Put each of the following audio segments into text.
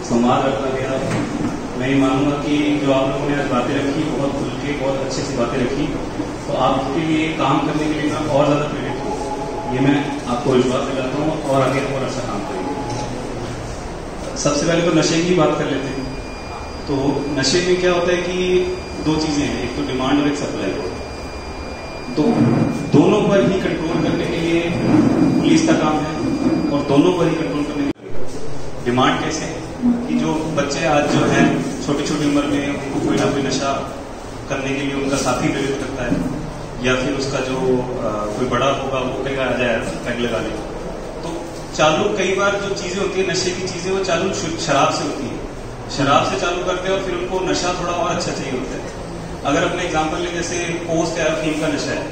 संवाद रखा गया। मैं ये मानूंगा कि जो आप लोगों ने आज बातें रखी, बहुत खुल के बहुत अच्छी सी बातें रखी, तो आपके लिए काम करने के लिए मैं और ज़्यादा प्रेरित हूँ, ये मैं आपको विश्वास दिलाता हूँ और आगे और अच्छा काम करेंगे। सबसे पहले तो नशे की बात कर लेते हैं। तो नशे में क्या होता है कि दो चीज़ें हैं, एक तो डिमांड और एक सप्लाई। तो दोनों पर ही कंट्रोल करने के लिए पुलिस का काम है और दोनों पर ही कंट्रोल करने के लिए डिमांड कैसे कि जो बच्चे आज जो हैं छोटी छोटी उम्र में उनको कोई ना कोई नशा करने के लिए उनका साथी प्रेरित करता है, या फिर उसका जो कोई बड़ा होगा वो कहेगा आ जाए पैग लगा ले। तो चालू कई बार जो चीजें होती है नशे की चीजें वो चालू शराब से होती है, शराब से चालू करते हैं और फिर उनको नशा थोड़ा और अच्छा चाहिए होता है। अगर अपने एग्जाम्पल ले, जैसे पोस्ट या अफीम का नशा है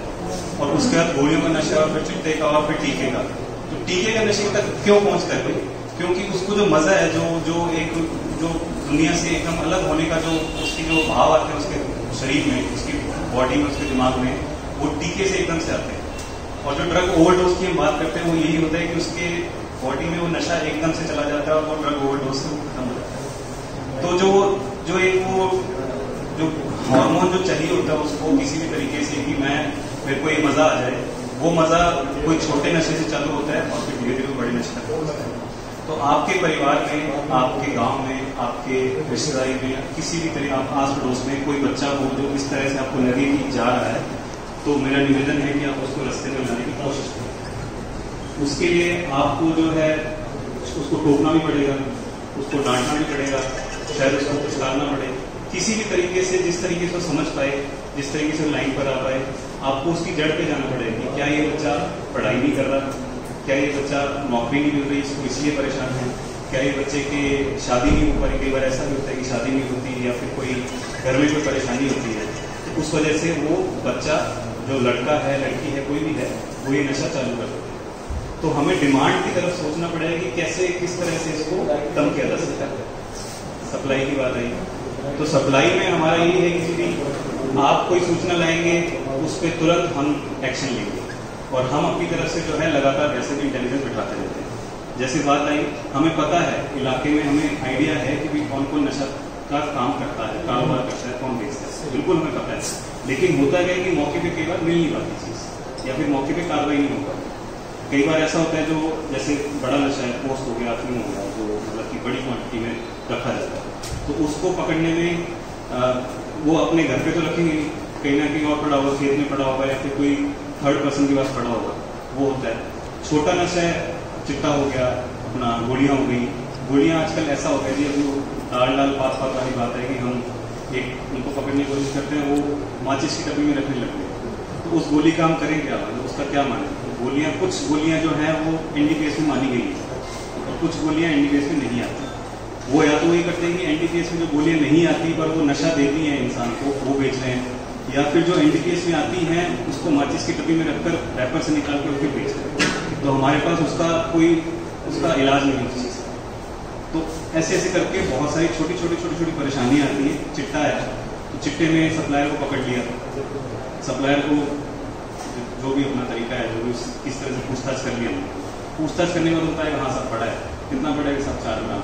और उसके बाद गोलियों का नशा और फिर चिट्टे का और फिर टीके का, तो टीके के नशे तक क्यों पहुंचता है? क्योंकि उसको जो मजा है, जो एक जो दुनिया से एकदम अलग होने का जो उसकी जो भाव आते हैं उसके शरीर में, उसकी बॉडी में, उसके दिमाग में, वो टीके से एकदम से आते हैं। और जो ड्रग ओवरडोज की हम बात करते हैं वो यही होता है कि उसके बॉडी में वो नशा एकदम से चला जाता है और वो ड्रग ओवरडोज से खत्म हो जाता है। तो जो एक वो जो हार्मोन जो चाहिए होता है उसको किसी भी तरीके से कि मेरे को ये मजा आ जाए, वो मजा कोई छोटे नशे से चालू होता है और फिर धीरे धीरे बड़े नशे तक होता है। तो आपके परिवार में, आपके गांव में, आपके रिश्तेदारी में, किसी भी तरह आप आस पड़ोस में कोई बच्चा हो जो इस तरह से आपको लगे कि जा रहा है, तो मेरा निवेदन है कि आप उसको रास्ते में लाने की कोशिश करें। उसके लिए आपको जो है उसको टोकना भी पड़ेगा, उसको डांटना भी पड़ेगा, शायद उसको पुचकारना पड़े, किसी भी तरीके से जिस तरीके से समझ पाए, जिस तरीके से लाइन पर आ पाए, आपको उसकी जड़ पे जाना पड़ेगा कि क्या ये बच्चा पढ़ाई नहीं कर रहा, क्या ये बच्चा नौकरी नहीं मिल रही, इसको इसलिए परेशान है, क्या ये बच्चे की शादी नहीं हो पा रही। कई बार ऐसा भी होता है कि शादी नहीं होती या फिर कोई घर में कोई परेशानी होती है, तो उस वजह से वो बच्चा, जो लड़का है लड़की है कोई भी है, वो ये नशा चालू कर सकता है। तो हमें डिमांड की तरफ सोचना पड़ेगा कि कैसे किस तरह से इसको कम किया जा सकता है। सप्लाई की बात आई, तो सप्लाई में हमारा ये है कि आप कोई सूचना लाएंगे उस पर तुरंत हम एक्शन लेंगे और हम अपनी तरफ से जो है लगातार वैसे भी इंटेलिजेंस बिठाते रहते हैं। जैसे बात आई, हमें पता है इलाके में, हमें आइडिया है कि कौन कौन नशा का काम करता है, कारोबार करता है, कौन बेचता है, बिल्कुल हमें पता है। लेकिन होता है कि मौके पे कई बार मिल नहीं पाती चीज या फिर मौके पे कार्रवाई नहीं हो पाती। कई बार ऐसा होता है जो जैसे बड़ा नशा है, पोस्ट हो गया, अफीम हो गया, जो मतलब कि बड़ी क्वांटिटी में रखा जाता है, तो उसको पकड़ने में वो अपने घर पे तो रखेंगे नहीं, कहीं ना कहीं और पड़ा होगा, खेत में पड़ा होगा या फिर कोई थर्ड पर्सन के पास पड़ा होगा, वो होता है। छोटा नशा है, चिट्टा हो गया, अपना गोलियां हो गई। गोलियां आजकल ऐसा होता है जी, अभी लाल पास वाली बात है कि हम एक उनको पकड़ने की कोशिश करते हैं, वो माचिस की डब्बी में रखने लगते हैं, तो उस गोली का हम करें क्या, उसका क्या माने? गोलियां, कुछ गोलियां जो हैं वो एनडीपीएस में मानी गई है और कुछ गोलियां एनडीपीएस में नहीं आती। वो या तो ये करते हैं कि एनडीपीएस में जो गोलियां नहीं आती पर वो नशा देती हैं इंसान को, वो बेच रहे हैं, या फिर जो एनडीपीएस में आती हैं उसको माचिस की डब्बी में रखकर रैपर से निकाल कर उसके बेच रहे हैं। तो हमारे पास उसका इलाज नहीं उस चीज़ का। तो ऐसे ऐसे करके बहुत सारी छोटी छोटी परेशानियां आती हैं। चिट्टा है तो चिट्टे में सप्लायर को पकड़ लिया, सप्लायर को जो भी अपना तरीका है, जो भी किस तरह से पूछताछ कर लिया, पूछताछ करने में होता है कहाँ सब पड़ा है, कितना पड़ा है, सब 4 ग्राम,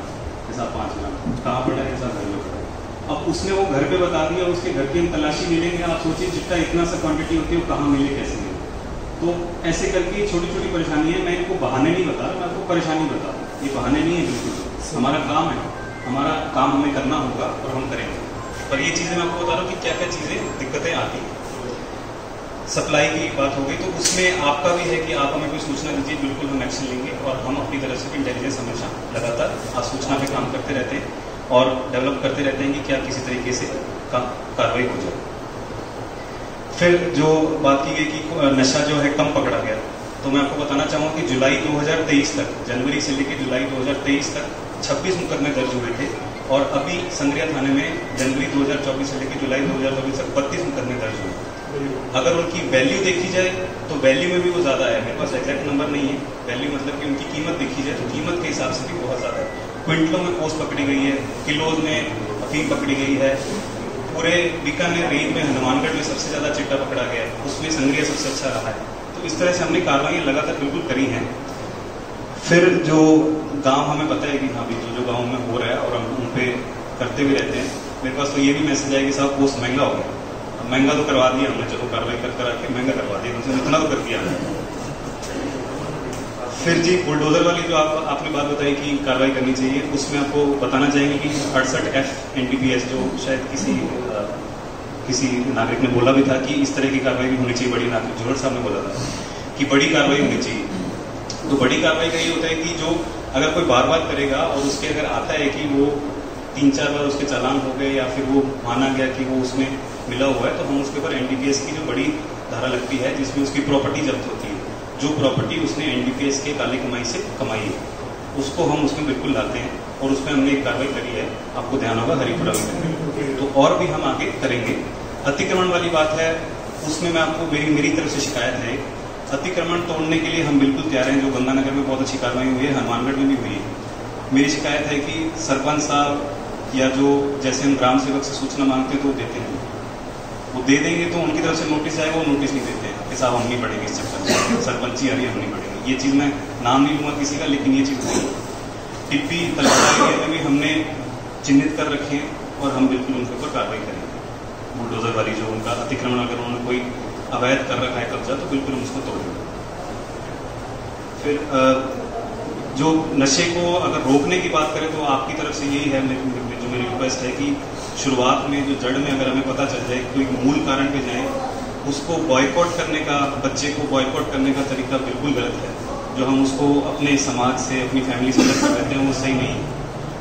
साहब 5 ग्राम, कहाँ पड़ा है, साहब घर में पड़ा है। अब उसने वो घर पे बता दिया, उसके घर की हम तलाशी ले लेंगे। आप सोचिए चिट्टा इतना सा क्वांटिटी होती है, वो कहाँ मिले, कैसे मिले? तो ऐसे करके छोटी छोटी परेशानी है। मैं इनको बहाने नहीं बता रहा, मैं आपको परेशानी बता रहा हूँ। ये बहाने नहीं है, बिल्कुल हमारा काम है, हमारा काम हमें करना होगा और हम करेंगे। पर ये चीज़ें मैं आपको बता रहा हूँ कि क्या क्या चीज़ें दिक्कतें आती हैं। सप्लाई की बात हो गई, तो उसमें आपका भी है कि आप हमें कोई सूचना दीजिए, बिल्कुल हम एक्शन लेंगे और हम अपनी तरफ से इंटेलिजेंस हमेशा लगातार सूचना पे काम करते रहते हैं और डेवलप करते रहते हैं कि क्या किसी तरीके से कार्रवाई हो जाए। फिर जो बात की गई कि नशा जो है कम पकड़ा गया, तो मैं आपको बताना चाहूँगा कि जुलाई 2023 तक, जनवरी से लेकर जुलाई 2023 तक 26 मुकदमे दर्ज हुए थे और अभी संग्रिया थाने में जनवरी 2024 से लेकर जुलाई 2024 तक 32 मुकदमे दर्ज हुए। अगर उनकी वैल्यू देखी जाए तो वैल्यू में भी वो ज़्यादा है, मेरे पास एग्जैक्ट नंबर नहीं है, वैल्यू मतलब कि उनकी कीमत देखी जाए तो कीमत के हिसाब से भी बहुत ज़्यादा है। क्विंटलों में पोस्ट पकड़ी गई है, किलोज में अफीम पकड़ी गई है। पूरे बीकानेर रेंज में, हनुमानगढ़ में सबसे ज़्यादा चिट्टा पकड़ा गया है, उसमें संग्रिया सबसे अच्छा रहा है। तो इस तरह से हमने कार्रवाई लगातार बिल्कुल करी हैं। फिर जो गांव हमें पता है कि हाँ भी जो गांव में हो रहा है और हम उन पे करते भी रहते हैं। मेरे पास तो ये भी मैसेज आया कि साहब पोस्ट महंगा हो गया। अब महंगा तो करवा दिया हमने, चलो कार्रवाई कर आके महंगा करवा दिया, हमसे इतना तो कर दिया। फिर जी बुलडोजर वाली जो आपने बात बताई कि कार्रवाई करनी चाहिए, उसमें आपको बताना चाहेंगे कि 68F NDPS जो शायद किसी नागरिक ने बोला भी था कि इस तरह की कार्रवाई भी होनी चाहिए। बड़ी नागरिक जोहर साहब ने बोला था कि बड़ी कार्रवाई होनी चाहिए। तो बड़ी कार्रवाई का ये होता है कि जो अगर कोई बार बार करेगा और उसके अगर आता है कि वो 3-4 बार उसके चालान हो गए या फिर वो माना गया कि वो उसमें मिला हुआ है, तो हम उसके ऊपर NDPS की जो बड़ी धारा लगती है जिसमें उसकी प्रॉपर्टी जब्त होती है। जो प्रॉपर्टी उसने NDPS के काली कमाई से कमाई है उसको हम उसमें बिल्कुल लाते हैं और उसमें हमने एक कार्रवाई करी है, आपको ध्यान होगा हरिपुरा में। तो और भी हम आगे करेंगे। अतिक्रमण वाली बात है, उसमें मैं आपको मेरी तरफ से शिकायत है। अतिक्रमण तोड़ने के लिए हम बिल्कुल तैयार हैं। जो गंगानगर में बहुत अच्छी कार्रवाई हुई है, हनुमानगढ़ में भी हुई है। मेरी शिकायत है कि सरपंच साहब या जो जैसे हम ग्राम सेवक से सूचना मांगते हैं तो वो देते हैं, वो दे देंगे तो उनकी तरफ से नोटिस आएगा, वो नोटिस नहीं देते हैं कि साहब हम नहीं पढ़ेंगे इस चक्कर, सरपंची आ रही है हम नहीं पढ़ेंगे। ये चीज़ मैं नाम नहीं लूंगा किसी का, लेकिन ये चीज़ नहीं। टिप्पी तलवाड़ा एरिया में भी हमने चिन्हित कर रखे हैं और हम बिल्कुल उनके ऊपर कार्रवाई करेंगे। बुलडोजर वाली जो उनका अतिक्रमण अगर उन्होंने कोई अवैध कर रखा है कब्जा तो बिल्कुल हम उसको तोड़ेंगे। फिर जो नशे को अगर रोकने की बात करें तो आपकी तरफ से यही है, जो मेरी रिक्वेस्ट है कि शुरुआत में जो जड़ में अगर हमें पता चल जाए, कोई मूल कारण पे जाए, उसको बॉयकॉट करने का, बच्चे को बॉयकॉट करने का तरीका बिल्कुल गलत है। जो हम उसको अपने समाज से, अपनी फैमिली से अलग कर देते हैं वो सही नहीं।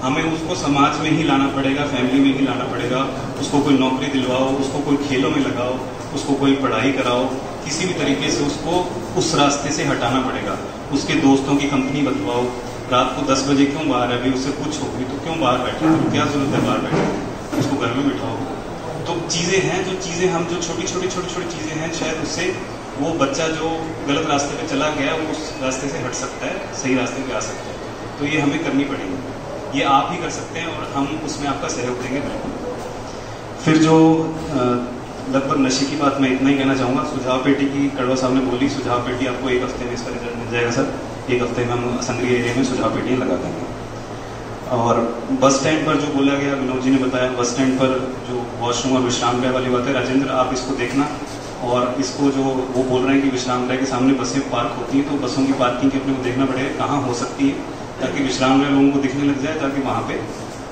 हमें उसको समाज में ही लाना पड़ेगा, फैमिली में ही लाना पड़ेगा। उसको कोई नौकरी दिलवाओ, उसको कोई खेलों में लगाओ, उसको कोई पढ़ाई कराओ, किसी भी तरीके से उसको उस रास्ते से हटाना पड़ेगा। उसके दोस्तों की कंपनी बदलवाओ। रात को 10 बजे क्यों बाहर है, उससे कुछ होगी तो क्यों बाहर बैठे, तो क्या जरूरत है बाहर बैठे, उसको घर में बिठाओ। तो चीज़ें हैं, जो चीज़ें हम जो छोटी छोटी चीज़ें हैं, शायद उससे वो बच्चा जो गलत रास्ते पे चला गया वो उस रास्ते से हट सकता है, सही रास्ते पे आ सकता है। तो ये हमें करनी पड़ेगी, ये आप ही कर सकते हैं और हम उसमें आपका सहयोग देंगे बिल्कुल। फिर जो लगभग नशे की बात मैं इतना ही कहना चाहूँगा। सुझाव पेटी की कड़वा साहब ने बोली, सुझाव पेटी आपको 1 हफ्ते में इसका रिजल्ट मिल जाएगा सर। 1 हफ्ते में हम संग्रह एरिया में सुझाव पेटियाँ लगा देंगे। और बस स्टैंड पर जो बोला गया, विनोद जी ने बताया, बस स्टैंड पर जो वॉशरूम और विश्राम गृह वाली बात है, राजेंद्र आप इसको देखना। और इसको जो वो बोल रहे हैं कि विश्राम गृह के सामने बसें पार्क होती हैं, तो बसों की पार्किंग अपने को देखना पड़ेगा कहाँ हो सकती है, ताकि विश्राम गृह लोगों को दिखने लग जाए, ताकि वहाँ पे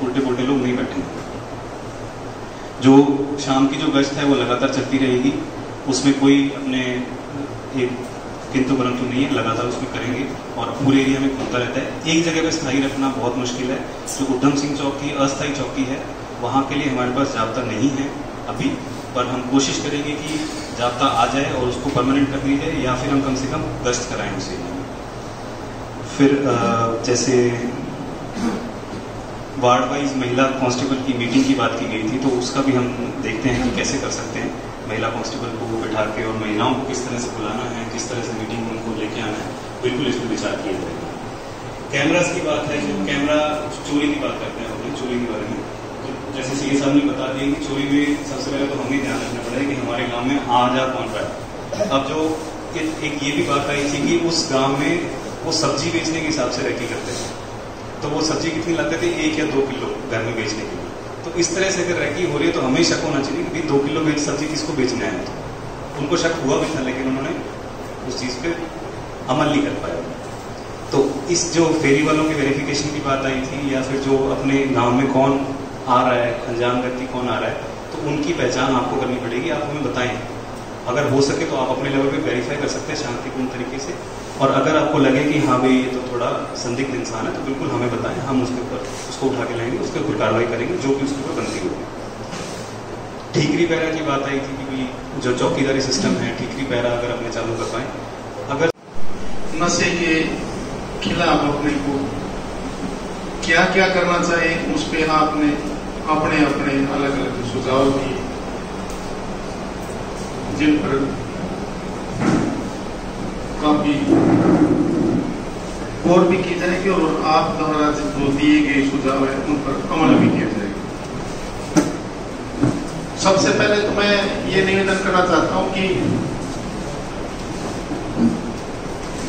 उल्टे पुल्टे लोग नहीं बैठेंगे। जो शाम की जो गश्त है वो लगातार चलती रहेगी, उसमें कोई अपने एक किंतु परंतु नहीं है, लगातार उसमें करेंगे और पूरे एरिया में घूमता रहता है। एक जगह पे स्थायी रखना बहुत मुश्किल है। जो उधम सिंह चौकी अस्थायी चौकी है, वहाँ के लिए हमारे पास जाब्ता नहीं है अभी, पर हम कोशिश करेंगे कि जाब्ता आ जाए और उसको परमानेंट कर दिया जाए, या फिर हम कम से कम गश्त कराएं उस एरिया में। फिर जैसे वार्ड वाइज महिला कांस्टेबल की मीटिंग की बात की गई थी, तो उसका भी हम देखते हैं कि कैसे कर सकते हैं। महिला कांस्टेबल को बिठा के और महिलाओं को किस तरह से बुलाना है, किस तरह से मीटिंग में उनको लेके आना है, बिल्कुल इस पर विचार किया जाएगा। कैमरास की बात है, जो कैमरा चोरी की बात करते हैं हम चोरी के बारे में, तो जैसे सीए साहब ने बता दिया कि चोरी में सबसे पहले तो हमें ध्यान रखना पड़ेगा कि हमारे गाँव में आ जा कौन रहा है। अब जो एक ये भी बात आई थी कि उस गाँव में वो सब्जी बेचने के हिसाब से रैकी करते थे, तो वो सब्जी कितनी लाते थे, 1 या 2 किलो घर में बेचने के लिए। तो इस तरह से अगर रैकी हो रही है तो हमें शक होना चाहिए कि 2 किलो बेच सब्जी किसको बेचना है। तो उनको शक हुआ भी था, लेकिन उन्होंने उस चीज़ पे अमल नहीं कर पाया। तो इस जो फेरी वालों की वेरिफिकेशन की बात आई थी, या फिर जो अपने गांव में कौन आ रहा है, अनजान व्यक्ति कौन आ रहा है, तो उनकी पहचान आपको करनी पड़ेगी। आप हमें बताएं, अगर हो सके तो आप अपने लेवल पे वेरीफाई कर सकते हैं शांतिपूर्ण तरीके से। और अगर आपको लगे कि हाँ भाई ये तो थोड़ा संदिग्ध इंसान है, तो बिल्कुल हमें बताएं, हम उसके ऊपर उसको उठा के लाएंगे, उसके ऊपर कार्रवाई करेंगे जो भी उसके ऊपर बनती होगी। ठीकरी पैरा की बात आई थी कि भाई जो चौकीदारी सिस्टम है, ठीकरी पैरा अगर अपने चालू कर पाए, अगर नशे के खिलाफ अपने को क्या क्या करना चाहिए, उस पर आपने अपने अपने अलग अलग सुझाव दिए, जिन पर काफी और भी की जाएगी और आप द्वारा जो दिए गए सुझाव है उन पर अमल भी किया जाएगा। सबसे पहले तो मैं ये निवेदन करना चाहता हूं कि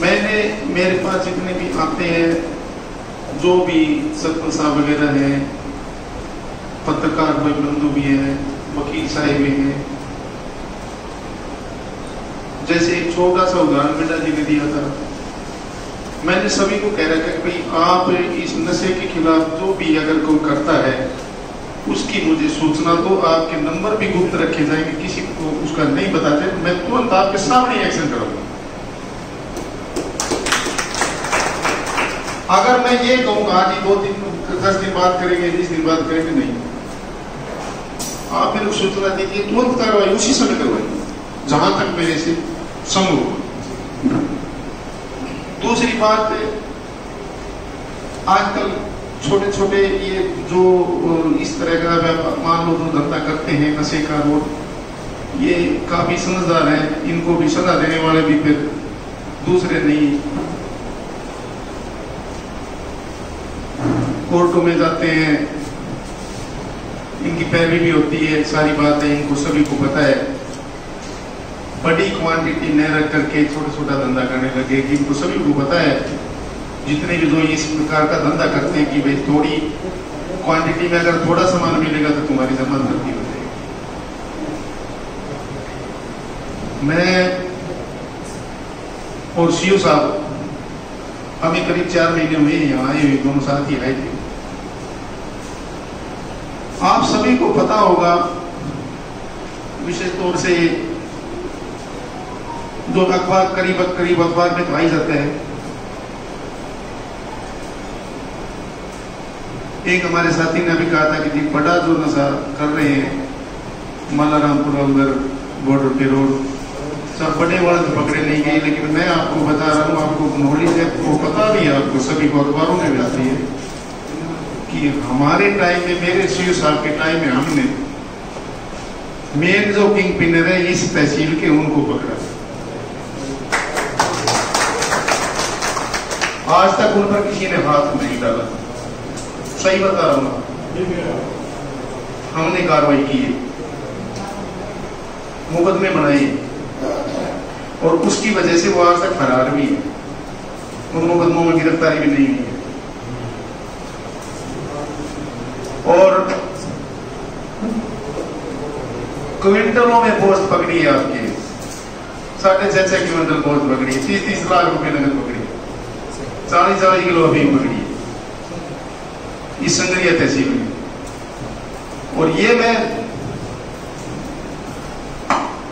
मैंने मेरे पास जितने भी आते हैं, जो भी सरपंच साहब वगैरह हैं, पत्रकार भाई बंधु भी हैं, वकील साहब भी हैं, जैसे एक छोटा सा उदाहरण बेटा जी ने दिया था, मैंने सभी को कह रखा कि भाई आप इस नशे के खिलाफ जो भी अगर कोई करता है उसकी मुझे सूचना दो, आपके नंबर भी गुप्त रखे जाएंगे, किसी को उसका नहीं बताते, मैं तुरंत आपके सामने एक्शन करूंगा। अगर मैं ये कहूंगा आज ही 2 दिन 10 दिन बात करेंगे, 20 दिन बात करेंगे, नहीं, आप मेरे को सूचना दीजिए, तुरंत कार्रवाई उसी समय करवाइए जहां तक मेरे से संभव। दूसरी बात, आजकल छोटे छोटे ये जो इस तरह का व्यापार मान लो जो धंधा करते हैं नशे का, वो ये काफी समझदार है, इनको भी सजा देने वाले भी फिर दूसरे नहीं, कोर्टों में जाते हैं, इनकी पैरवी भी होती है, सारी बातें इनको सभी को पता है। बड़ी क्वांटिटी न रख करके छोटा छोटा धंधा करने लगे, कि इनको सभी को पता है, जितने भी जो इस प्रकार का धंधा करते हैं कि भाई थोड़ी क्वांटिटी में अगर थोड़ा सामान मिलेगा तो तुम्हारी जमानत भर्ती हो जाएगी। मैं और सीओ साहब अभी करीब 4 महीने हुए यहाँ आए हुए, दोनों साथ ही आए थे। आप सभी को पता होगा, विशेष तौर से जो अखबार करीब अखबार में तो आ ही जाता है, एक हमारे साथी ने अभी कहा था कि जी बड़ा जो नशा कर रहे हैं मालारामपुर उधर बॉर्डर पे रोड, सब बड़े वाले तो पकड़े नहीं गए, लेकिन मैं आपको बता रहा हूँ, आपको नॉलेज है, वो पता भी है आपको, सभी को अखबारों में भी आती है कि हमारे टाइम में, मेरे सीओ साहब के टाइम में हमने मेन जो किंग पिनर है इस तहसील के, उनको पकड़ा। आज तक उन पर किसी ने हाथ नहीं डाला, सही बता रहा हूं, हमने कार्रवाई की है, मुकदमे बनाए, और उसकी वजह से वो आज तक फरार भी है, उन मुकदमों में गिरफ्तारी भी नहीं हुई है। और क्विंटलों में पोस्ट पकड़ी है आपके, 6.5 क्विंटल पोस्ट पकड़ी है, 30-30 लाख रुपए नकद पकड़ी है, 40-40 किलो अफीम पकड़ी है इस संगरिया तहसील में। और ये मैं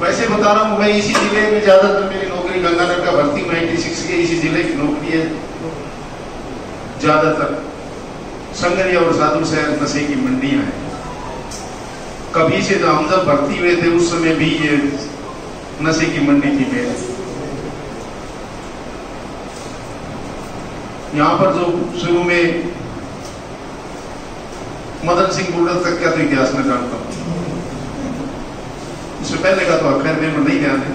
वैसे बता रहा हूं, मैं इसी जिले में ज्यादातर मेरी नौकरी गंगानगर का भर्ती 96 के इसी जिले की नौकरी है ज्यादातर। संगरिया और साधु शहर नशे की मंडियां हैं। कभी से तो हम जब भर्ती हुए थे उस समय भी ये नशे की मंडी थी मेरे। यहां पर जो शुरू में मदन सिंह बुल्डर तक का तो इतिहास में जानता हूं, उससे पहले का तो खैर मेरे को नहीं ध्यान है,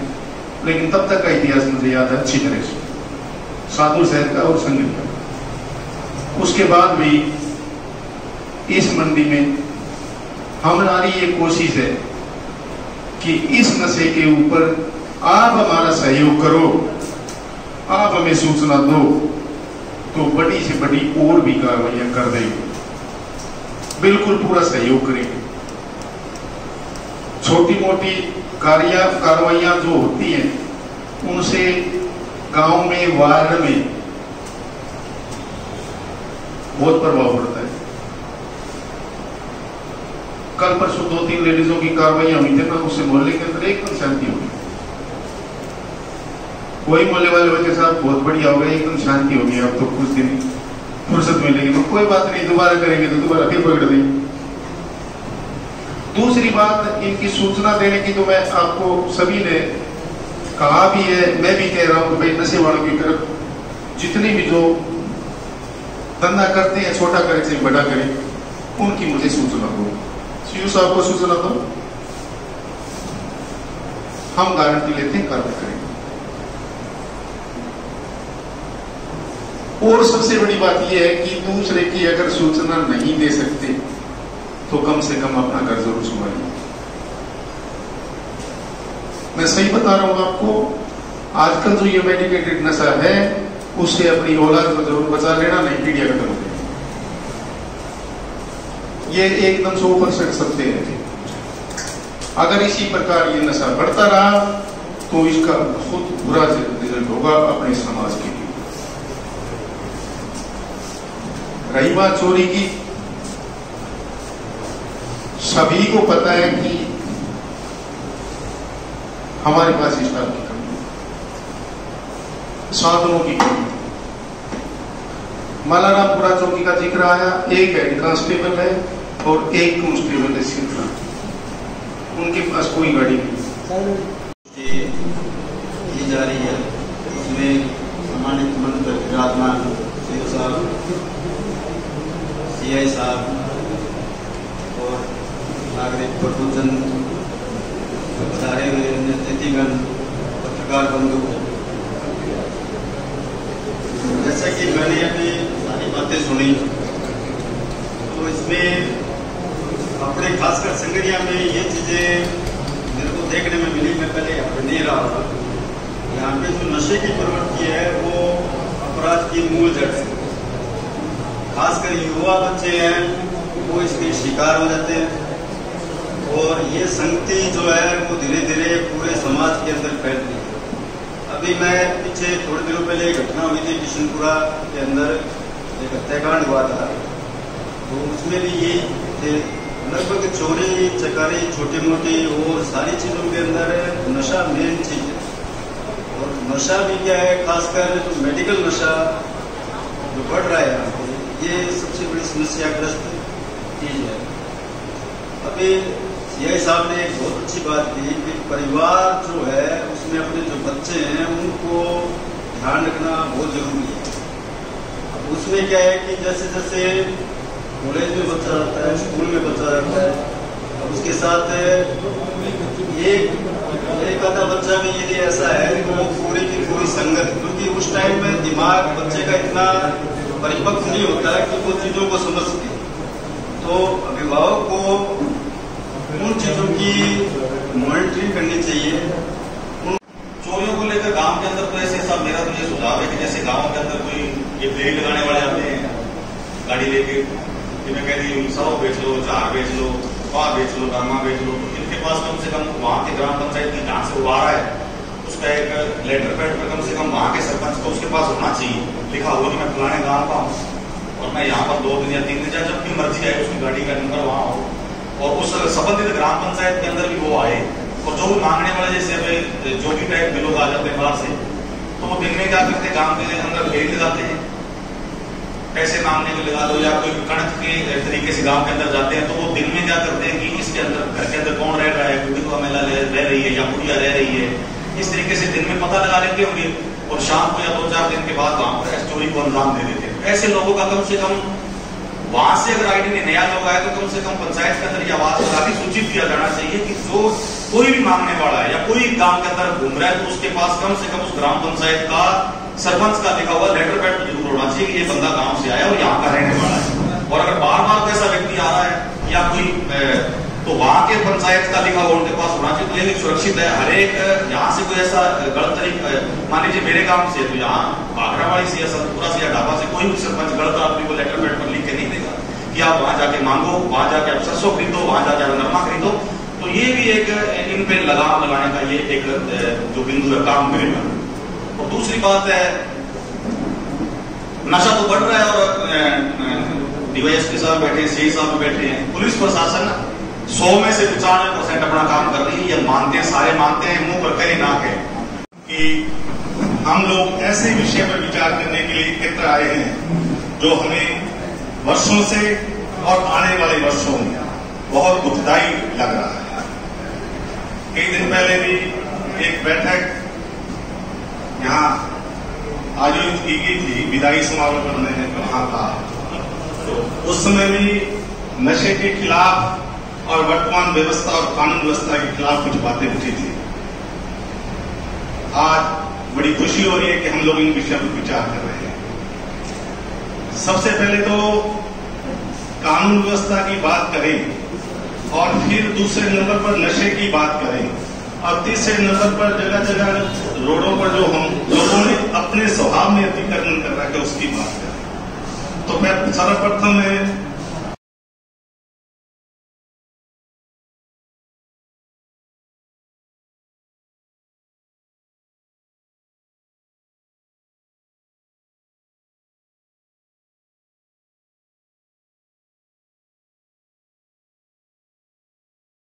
लेकिन तब तक का इतिहास मुझे याद है अच्छी तरह से, साधु शहर का और संगरिया का। उसके बाद भी इस मंडी में हमारी ये कोशिश है कि इस नशे के ऊपर आप हमारा सहयोग करो, आप हमें सूचना दो तो बड़ी से बड़ी और भी कार्रवाइयां कर देंगे, बिल्कुल पूरा सहयोग करेंगे। छोटी मोटी कार्रवाइयां जो होती हैं उनसे गांव में, वार्ड में बहुत प्रभाव पड़ता है। कल परसों 2-3 लेडीजों की कार्रवाइयां हुई थी, उससे मोहल्ले के अंदर एकदम शांति हो गई। कोई मोहल्ले वाले बच्चे साहब बहुत बढ़िया हो गए, एकदम शांति हो गई, अब तो कुछ दिन फुर्सत मिलेगी, तो कोई बात नहीं, दोबारा करेंगे तो दोबारा फिर पकड़ देंगे। दूसरी बात, इनकी सूचना देने की तो मैं आपको सभी ने कहा भी है, मैं भी कह रहा हूं कि भाई नशे वालों की तरफ जितने भी जो धंधा करते हैं, छोटा करे चाहे बड़ा करे, उनकी मुझे सूचना दो, सीओ साहब को सूचना दो, हम गारंटी लेते हैं कार्रवाई करेंगे। और सबसे बड़ी बात यह है कि दूसरे की अगर सूचना नहीं दे सकते तो कम से कम अपना घर जरूर संभालिए। मैं सही बता रहा हूं आपको, आजकल जो ये मेडिकेटेड नशा है उससे अपनी औलाद को जरूर बचा लेना, नहीं पीढ़ियां खत्म हो जाएगी। ये एकदम 100% सत्य है। अगर इसी प्रकार ये नशा बढ़ता रहा तो इसका बहुत बुरा रिजल्ट होगा अपने समाज के लिए। रही बात चोरी की, सभी को पता है कि हमारे पास स्टाफ की कमी, साधनों की कमी। मलारामपुरा चौकी का जिक्र आया, एक हेड कांस्टेबल है और एक कांस्टेबल है सिर्फ, उनके पास कोई गाड़ी नहीं की जा रही है। उसमें सम्मानित मंत्री विराजमान सीओ साहब, सीआई साहब और नागरिक प्रबोधन सारे अतिथिगण, पत्रकार बंधु, जैसा कि मैंने अभी सारी बातें सुनी तो इसमें अपने खासकर संगरिया में ये चीजें मेरे को देखने में मिली। मैं पहले यहाँ पे नहीं रहा था। यहाँ पे जो नशे की प्रवृत्ति है वो अपराध की मूल जड़ है। खासकर युवा बच्चे हैं वो इसके शिकार हो जाते हैं और ये संगति जो है वो धीरे धीरे पूरे समाज के अंदर फैलती है। अभी मैं पीछे थोड़े दिनों पहले एक घटना हुई थी किशनपुरा के अंदर, एक हत्याकांड हुआ था, तो उसमें भी ये थे लगभग चोरी चकारी छोटी मोटी और सारी चीजों के अंदर नशा मेन चीज है। और नशा भी क्या है, खासकर जो मेडिकल नशा जो बढ़ रहा है यहाँ पे, ये सबसे बड़ी समस्याग्रस्त चीज है। अभी सीआई साहब ने एक बहुत अच्छी बात की कि परिवार जो है उसमें अपने जो बच्चे हैं उनको ध्यान रखना बहुत जरूरी है। अब उसमें क्या है कि जैसे जैसे कॉलेज में बच्चा रहता है, स्कूल में बच्चा रहता है, अब उसके साथ एक आधा बच्चा भी यदि ऐसा है कि वो पूरी की पूरी संगत, क्योंकि उस टाइम में दिमाग बच्चे का इतना परिपक्व नहीं होता है कि वो चीजों को समझ सके। तो अभिभावक को उन चीजों की मॉनिटरिंग करनी चाहिए। चोरियों को लेकर गांव के अंदर तो ऐसे सब, मेरा तो ये सुझाव है कि जैसे गांव के अंदर कोई ये फेरी लगाने वाले आते हैं गाड़ी लेके, जिन्हें कह दी सौ बेच लो, चार बेच लो, पाव बेच लो, गरमा बेच लो, तो इनके पास कम से कम वहाँ के ग्राम पंचायत की जहाँ से वो आ रहा है उसका एक लेटर पैड पर कम से कम वहाँ के सरपंच को उसके पास होना चाहिए, लिखा हुआ कि मैं फलाने गांव का हूँ और मैं यहाँ पर 2 दिन या 3 दिन या जब भी मर्जी आए उसकी गाड़ी का नंबर वहाँ हो, और उस संबंधित ग्राम पंचायत के अंदर भी वो आए। और जो भी मांगने वाले जैसे जो भी टाइप के लोग आ जाते हैं बाहर से, तो वो दिन में क्या करते हैं, गांव के अंदर फेरी लगाते हैं, पैसे मांगने के लगा दो, या कोई कणक के तरीके से गांव के अंदर जाते हैं। तो वो दिन में क्या करते हैं कि इसके अंदर घर के अंदर कौन रह रहा है, विधवा महिला रह रही है या बुढ़िया रह रही है, इस तरीके से दिन में पता लगा लेते होंगे और शाम को या 2-4 दिन के बाद वहां पर चोरी को अंजाम दे देते हैं। ऐसे लोगों का कम से कम वहां से अगर आईडी में नया लोग आए तो कम से कम पंचायत के अंदर यह आवाज काफी सूचित किया जाना चाहिए कि जो कोई भी मांगने वाला है या कोई गांव के अंदर घूम रहा है तो उसके पास कम से कम उस ग्राम पंचायत का सरपंच का लिखा हुआ लेटर पैड तो जरूर होना चाहिए कि ये बंदा गांव से आया और यहाँ का रहने वाला है। और अगर बार बार ऐसा व्यक्ति आ रहा है या कोई तो वहां के पंचायत का लिखा हुआ उनके पास होना चाहिए, तो ये सुरक्षित है। हर एक यहाँ से कोई ऐसा गलत तरीका, मान लीजिए मेरे गांव से तो यहाँ बागरावाड़ी से या संतपुरा से या ढाबा से कोई भी सरपंच गलत आदमी को लेटर पैड पर लिख के नहीं देगा कि आप वहां जाके मांगो, वहां जाके आप सरसों खरीदो, वहां जाके आप नरमा खरीदो। तो ये भी एक इन पे लगाम लगाने का ये एक जो बिंदु है, काम करेगा। और दूसरी बात है, नशा तो बढ़ रहा है और डीवाईएसपी साहब बैठे हैं, सीआई साहब बैठे हैं, पुलिस प्रशासन 100 में से 95% अपना काम कर रही है। ये मानते हैं, सारे मानते हैं, मुंह पर कहीं नाक है कि हम लोग ऐसे विषय पर विचार करने के लिए एकत्र आए हैं जो हमें वर्षों से और आने वाले वर्षों में बहुत दुखदायी लग रहा है। कई दिन पहले भी एक बैठक यहाँ आयोजित की गई थी, विदाई समारोह पर मैंने वहां था, तो उस समय भी नशे के खिलाफ और वर्तमान व्यवस्था और कानून व्यवस्था के खिलाफ कुछ बातें उठी थी। आज बड़ी खुशी हो रही है कि हम लोग इन विषयों पर विचार कर रहे हैं। सबसे पहले तो कानून व्यवस्था की बात करें और फिर दूसरे नंबर पर नशे की बात करें। और तीसरे नंबर पर जगह जगह रोडों पर जो हम लोगों ने अपने स्वभाव में अतिक्रमण कर रखा है उसकी बात करें तो मैं सर्वप्रथम